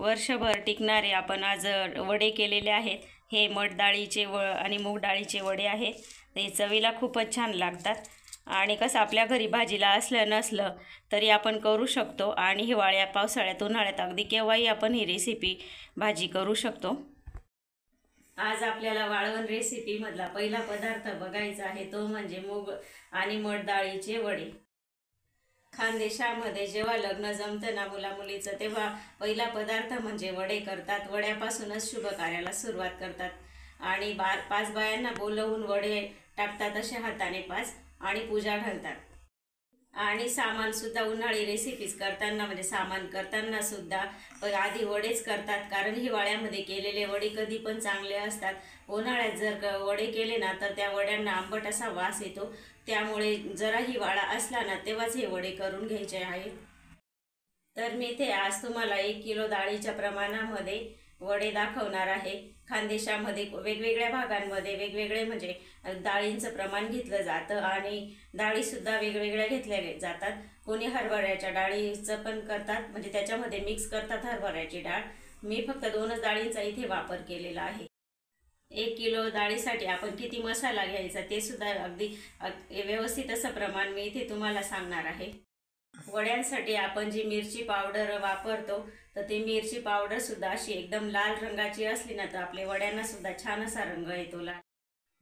वर्षभर टिकणारे आपण आज वडे केलेले आहेत। हे मठ डाळीचे आणि मूग डाळीचे वडे आहेत। ते चवीला खूपच छान लागतात आणि कसं आपल्या घरी भाजीला असलं नसलं तरी आपण करू शकतो आणि हिवाळ्यात पावसाळ्यात उन्हाळ्यात अगदी केव्हाही आपण ही रेसिपी भाजी करू शकतो। आज आपल्याला वाळवण रेसिपी मधला पहिला पदार्थ बघायचा आहे, तो म्हणजे मूग आणि मठ डाळीचे वडे। खानदेशामध्ये जेव्हा लग्न जमतं ना मुला मुलीचं, तेव्हा पहिला पदार्थ म्हणजे वडे करतात। वड्यापासूनच शुभ कार्याला सुरुवात करतात आणि 5 बायांना बोलवून वडे टाकतात, अशा हाताने 5 आणि पूजा घालतात। आणि सामान सुद्धा उन्हाळी रेसिपीज करताना म्हणजे सामान करताना सुद्धा आधी वडेच करतात, कारण हिवाळ्यामध्ये केलेले वडे कधी पण चांगले असतात। उन्हाळ्यात जर वडे केले ना तर त्या वड्यांना आंबट असा वास येतो, त्यामुळे जरा हिवाळा असला ना तेव्हाच हे वडे करून घ्यायचे आहेत। तर मी इथे आज तुम्हाला 1 किलो डाळीच्या प्रमाणामध्ये वडे दाखवणार आहे। खानदेशामध्ये वेगवेगळ्या भागांमध्ये वेगवेगळे म्हणजे डाळींचं प्रमाण घेतलं जातं आणि डाळी सुद्धा वेगवेगळ्या घेतल्या जातात। कोणी हरभऱ्याच्या डाळीचं पण करतात, म्हणजे त्याच्यामध्ये मिक्स करतात हरभऱ्याची डाळ। मी फक्त 2च डाळींचा इथे वापर केलेला आहे। 1 किलो डाळीसाठी आपण किती मसाला घ्यायचा ते सुद्धा अगदी व्यवस्थित असं प्रमाण मी इथे तुम्हाला सांगणार आहे। वड्यांसाठी आपण जी मिरची पावडर वापरतो तर ती मिरची पावडर सुद्धा अशी एकदम लाल रंगाची असली ना तर आपल्या वड्यांना सुद्धा छान असा रंग येतो लाल।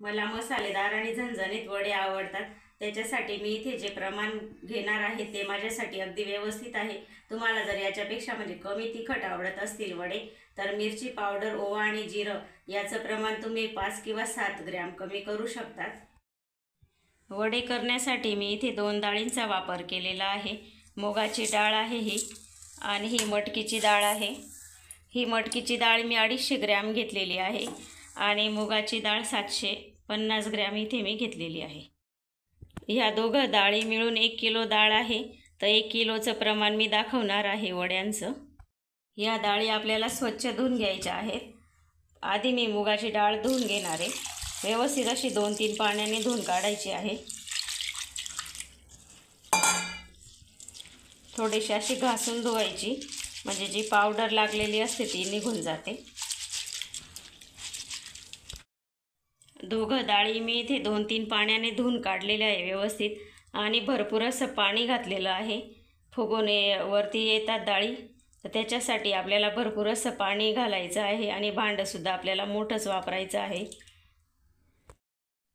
मला मसालेदार आणि झणझणीत वडे आवडतात, त्याच्यासाठी मी इथे जे प्रमाण घेणार आहे ते माझ्यासाठी अगदी व्यवस्थित आहे। तुम्हाला जर याच्यापेक्षा म्हणजे कमी तिखट आवडत असतील वडे तर मिरची पावडर, ओवा आणि जिरं याचं प्रमाण तुम्ही 5 किंवा 7 ग्रॅम कमी करू शकतात। वडे करण्यासाठी मी इथे 2 डाळींचा वापर केलेला आहे। मुगाची डाळ आहे ही, आणि ही मटकीची डाळ आहे। ही मटकीची डाळ मी 250 ग्रॅम घेतलेली आहे आणि मुगाची डाळ 750 ग्रॅम इथे मी घेतलेली आहे। ह्या दोघं डाळी मिळून 1 किलो डाळ आहे, तर 1 किलोचं प्रमाण मी दाखवणार आहे वड्यांचं। या डाळी आपल्याला स्वच्छ धुवून घ्यायच्या आहेत। आधी मी मुगाची डाळ धुवून घेणार आहे, व्यवस्थित अशी 2-3 पाण्याने धुवून काढायची आहे। थोडीशी अशी घासून धुवायची, म्हणजे जी पावडर लागलेली असते ती निघून जाते। दोघं डाळी मी इथे 2-3 पाण्याने धुवून काढलेले आहे व्यवस्थित, आणि भरपूर असं पाणी घातलेलं आहे। फुगोने वरती येतात डाळी, तर त्याच्यासाठी आपल्याला भरपूर असं पाणी घालायचं आहे आणि भांडंसुद्धा आपल्याला मोठंच वापरायचं आहे।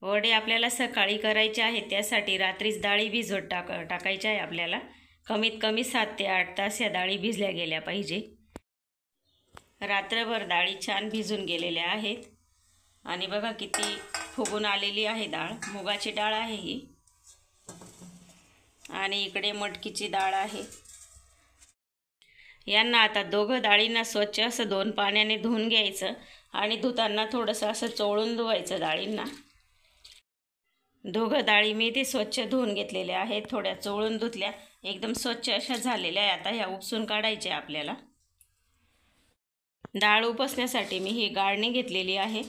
वडे आपल्याला सकाळी करायचे आहेत, त्यासाठी रात्रीच डाळी भिजवत टाकायच्या आहे आपल्याला। कमीत कमी 7 ते 8 तास या डाळी भिजल्या गेल्या पाहिजे। रात्रभर डाळी छान भिजून गेलेल्या आहेत आणि बघा किती फुगून आलेली आहे डाळ। मुगाची डाळ आहे ही, आणि इकडे मटकीची डाळ आहे। यांना आता दोघं डाळींना स्वच्छ असं 2 पाण्याने धुवून घ्यायचं आणि धुताना थोडंसं असं चोळून धुवायचं डाळींना। दोघं डाळी मी ते स्वच्छ धुवून घेतलेल्या आहेत, थोड्या चोळून धुतल्या, एकदम स्वच्छ अशा झालेल्या आहे। आता ह्या उपसून काढायच्या आपल्याला। डाळ उपसण्यासाठी मी ही गाळणी घेतलेली आहे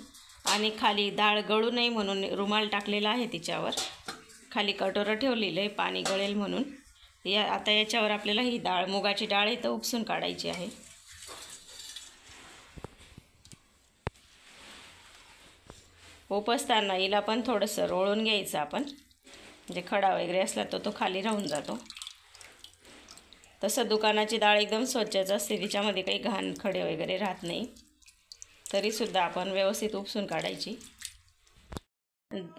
आणि खाली डाळ गळू नये म्हणून रुमाल टाकलेला आहे तिच्यावर। खाली कटोरं ठेवलेलं आहे पाणी गळेल म्हणून। आता याच्यावर आपल्याला ही डाळ, मुगाची डाळ इथं उपसून काढायची आहे। उपसताना हिला पण थोडंसं रोळून घ्यायचं आपण, म्हणजे खडा वगैरे असला तर तो खाली राहून जातो। तसं दुकानाची डाळ एकदम स्वच्छच असते, तिच्यामध्ये काही घाण खडे वगैरे राहत नाही, तरीसुद्धा आपण व्यवस्थित उपसून काढायची।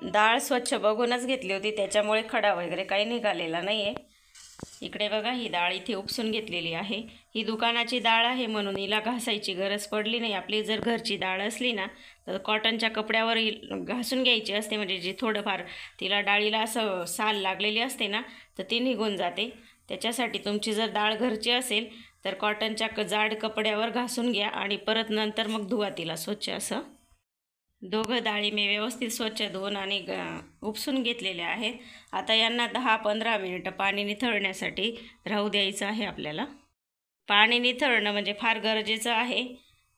डाळ स्वच्छ बघूनच घेतली होती, त्याच्यामुळे खडा वगैरे काही निघालेला नाही आहे। इकडे बघा ही डाळ इथे उपसून घेतलेली आहे। ही दुकानाची डाळ आहे म्हणून हिला घासायची गरज पडली नाही। आपली जर घरची डाळ असली ना तर कॉटनच्या कपड्यावर घासून घ्यायची असते, म्हणजे जे थोडंफार तिला डाळीला असं साल लागलेली असते ना तर ती निघून जाते। त्याच्यासाठी तुमची जर डाळ घरची असेल तर कॉटनच्या जाड कपड्यावर घासून घ्या आणि परत नंतर मग धुवा तिला स्वच्छ असं। दोघं डाळी मी व्यवस्थित स्वच्छ धुवून आणि उपसून घेतलेल्या आहेत। आता यांना 10-15 मिनिटं पाणी निथळण्यासाठी राहू द्यायचं आहे आपल्याला। पाणी निथळणं म्हणजे फार गरजेचं आहे।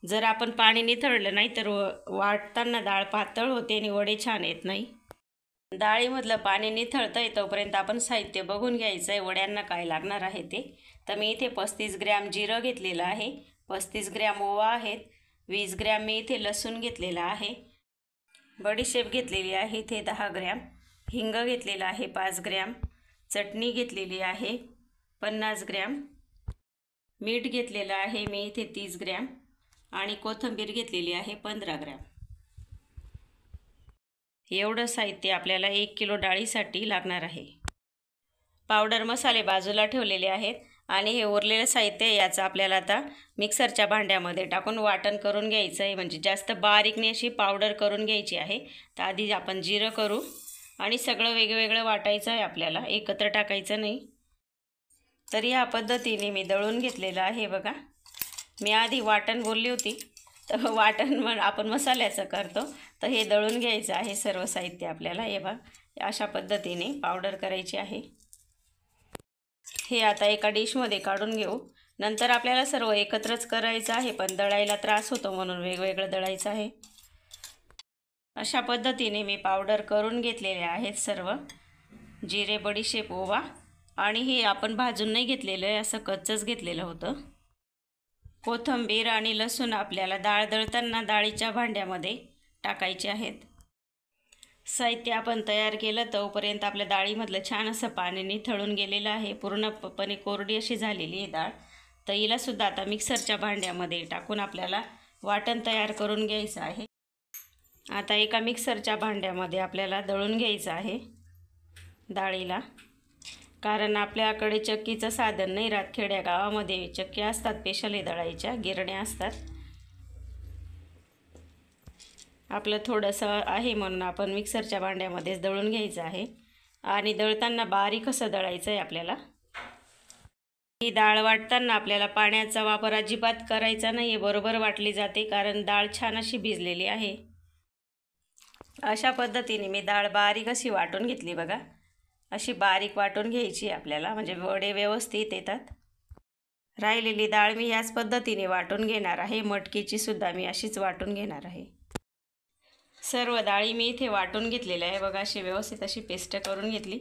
जर आपण पाणी निथळलं नाही तर वाटताना डाळ पातळ होते आणि वडे छान येत नाही। डाळीमधलं पाणी निथळतं आहे तोपर्यंत आपण साहित्य बघून घ्यायचं आहे, वड्यांना काय लागणार आहे ते। तर मी इथे 35 ग्रॅम जिरं घेतलेलं आहे, 35 ग्रॅम ओवा आहेत, 20 ग्रॅम मी इथे लसूण घेतलेला आहे, बडीशेप घेतलेली आहे इथे 10 ग्रॅम, हिंग घेतलेला आहे 5 ग्रॅम, चटणी घेतलेली आहे 50 ग्रॅम, मीठ घेतलेलं आहे मी इथे 30 ग्रॅम आणि कोथिंबीर घेतलेली आहे 15 ग्रॅम. एवढं साहित्य आपल्याला 1 किलो डाळीसाठी लागणार आहे. पावडर मसाले बाजूला ठेवलेले आहेत आणि हे उरलेलं साहित्य याचं आपल्याला आता मिक्सरच्या भांड्यामध्ये टाकून वाटण करून घ्यायचं आहे, म्हणजे जास्त बारीकने अशी पावडर करून घ्यायची आहे. तर आधी आपण जिरं करू आणि सगळं वेगवेगळं वाटायचं आहे आपल्याला, एकत्र टाकायचं नाही. तर या पद्धतीने मी दळून घेतलेलं आहे बघा. मी आधी वाटण बोलली होती, तर वाटण आपण मसाल्याचं करतो, तर हे दळून घ्यायचं आहे सर्व साहित्य आपल्याला. हे बघा अशा पद्धतीने पावडर करायची आहे. हे आता एका डिशमध्ये काढून घेऊ. नंतर आपल्याला सर्व एकत्रच करायचं आहे, पण दळायला त्रास होतो म्हणून वेगवेगळं दळायचं आहे. अशा पद्धतीने मी पावडर करून घेतलेले आहेत सर्व. जिरे, बडीशेप, ओवा आणि हे आपण भाजून नाही घेतलेलं आहे, असं कच्चंच घेतलेलं होतं. कोथिंबीर आणि लसूण आपल्याला डाळ दळताना डाळीच्या भांड्यामध्ये टाकायचे आहेत. साहित्य आपण तयार केलं तोपर्यंत आपल्या डाळीमधलं छान असं पाणी निथळून गेलेलं आहे, पूर्णपणे कोरडी अशी झालेली आहे डाळ. तर हिलासुद्धा आता मिक्सरच्या भांड्यामध्ये टाकून आपल्याला वाटण तयार करून घ्यायचं आहे. आता एका मिक्सरच्या भांड्यामध्ये आपल्याला दळून घ्यायचं आहे डाळीला, कारण आपल्याकडे चक्कीचं साधन नाही राहत. खेड्या गावामध्ये चक्की असतात, स्पेशल हे दळायच्या गिरण्या असतात. आपलं थोडंसं आहे म्हणून आपण मिक्सरच्या भांड्यामध्येच दळून घ्यायचं आहे. आणि दळताना बारीक असं दळायचं आहे आपल्याला. ही डाळ वाटताना आपल्याला पाण्याचा वापर अजिबात करायचा नाही आहे, बरोबर वाटली जाते, कारण डाळ छान अशी भिजलेली आहे. अशा पद्धतीने मी डाळ बारीक अशी वाटून घेतली बघा. अशी बारीक वाटून घ्यायची आपल्याला, म्हणजे वडे व्यवस्थित येतात. राहिलेली डाळ मी याच पद्धतीने वाटून घेणार आहे. मटकीची सुद्धा मी अशीच वाटून घेणार आहे. सर्व डाळी मी इथे वाटून घेतलेल्या आहे बघा. अशी व्यवस्थित अशी पेस्ट करून घेतली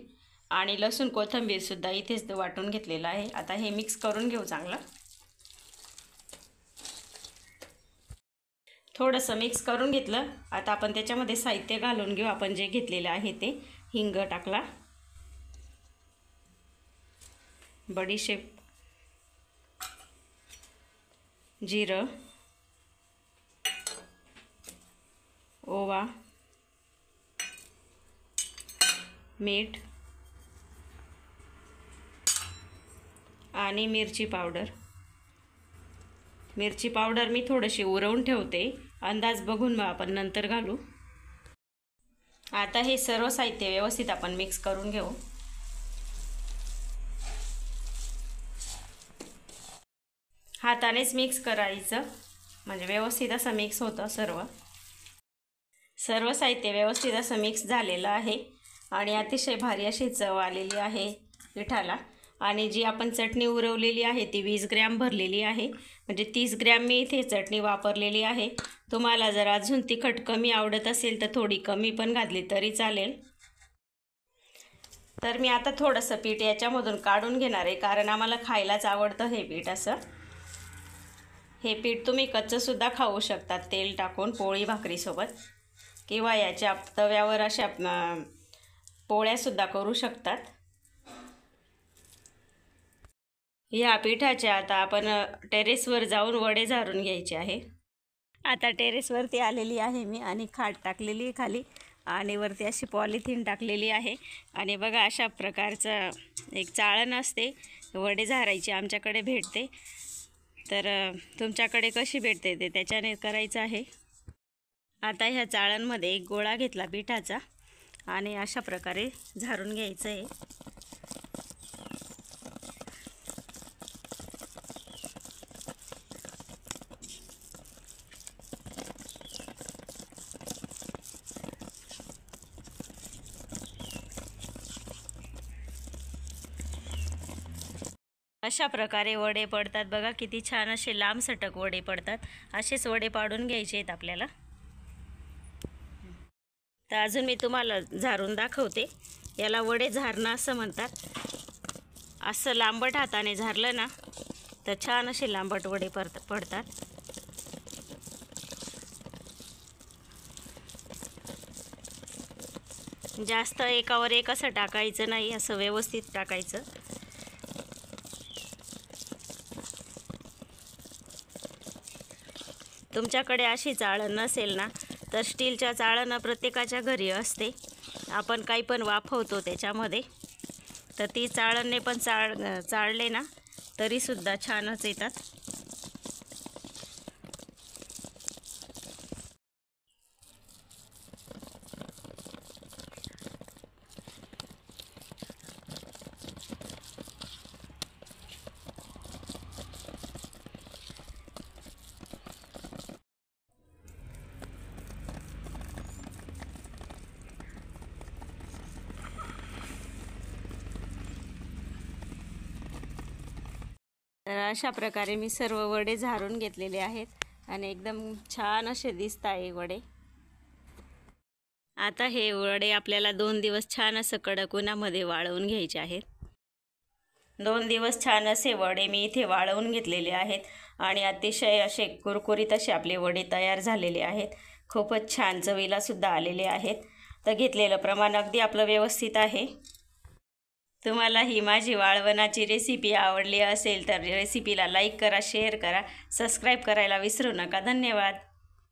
आणि लसूण कोथिंबीरसुद्धा इथेच वाटून घेतलेलं आहे. आता हे मिक्स करून घेऊ चांगलं. थोडंसं मिक्स करून घेतलं. आता आपण त्याच्यामध्ये साहित्य घालून घेऊ. आपण जे घेतलेलं आहे ते हिंग टाकला, बडीशेप, जिरं, ओवा, मीठ आणि मिरची पावडर. मिरची पावडर मी थोडीशी उरवून ठेवते, अंदाज बघून मग आपण नंतर घालू. आता हे सर्व साहित्य व्यवस्थित आपण मिक्स करून घेऊ. हातानेच मिक्स करायचं, म्हणजे व्यवस्थित असं मिक्स होतं सर्व साहित्य व्यवस्थित असं मिक्स झालेलं आहे आणि अतिशय भारी अशी चव आलेली आहे पिठाला. आणि जी आपण चटणी उरवलेली आहे ती 20 ग्रॅम भरलेली आहे, म्हणजे 30 ग्रॅम मी इथे चटणी वापरलेली आहे. तुम्हाला जर अजून तिखट कमी आवडत असेल तर थोडी कमी पण घातली तरी चालेल. तर मी आता थोडंसं पीठ याच्यामधून काढून घेणार आहे, कारण आम्हाला खायलाच आवडतं हे पीठ असं. हे पीठ तुम्ही कच्चंसुद्धा खाऊ शकतात तेल टाकून पोळी भाकरीसोबत, किंवा याच्या तव्यावर अशा पोळ्यासुद्धा करू शकतात. ह्या पिठाच्या आता आपण टेरेसवर जाऊन वडे झारून घ्यायचे आहे. आता टेरेसवरती आलेली आहे मी आणि खाट टाकलेली आहे खाली आणि वरती अशी पॉलिथिन टाकलेली आहे. आणि बघा अशा प्रकारचं एक चाळण असते वडे झारायची, आमच्याकडे भेटते. तर तुमच्याकडे कशी भेटते ते त्याच्याने करायचं आहे. आता ह्या चाळणमध्ये एक गोळा घेतला पिठाचा आणि अशा प्रकारे झारून घ्यायचं आहे. अशा प्रकारे वडे पडतात बघा. किती छान असे लांब सटक वडे पडतात. असेच वडे पाडून घ्यायचे आहेत आपल्याला. तर अजून मी तुम्हाला झारून दाखवते. याला वडे झारणं असं म्हणतात. असं लांबट हाताने झारलं ना तर छान असे लांबट वडे पडतात. जास्त एकावर एक असं टाकायचं नाही, असं व्यवस्थित टाकायचं. तुमच्याकडे अशी चाळण नसेल ना, तर स्टीलच्या चाळण प्रत्येकाच्या घरी असते. आपण काही पण वाफवतो त्याच्यामध्ये, तर ती चाळणने पण चाळले ना तरीसुद्धा छानच येतात. तर अशा प्रकारे मी सर्व वडे झारून घेतलेले आहेत आणि एकदम छान असे दिसत आहे वडे. आता हे वडे आपल्याला 2 दिवस छान असं कडक उन्हामध्ये वाळवून घ्यायचे आहेत. 2 दिवस छान असे वडे मी इथे वाळवून घेतलेले आहेत आणि अतिशय असे कुरकुरीत असे आपले वडे तयार झालेले आहेत. खूपच छान चवीला सुद्धा आलेले आहेत. तर घेतलेलं प्रमाण अगदी आपलं व्यवस्थित आहे. तुम्हाला ही माझी वाळवणाची रेसिपी आवडली असेल तर रेसिपीला लाईक करा, शेअर करा, सबस्क्राईब करायला विसरू नका. धन्यवाद.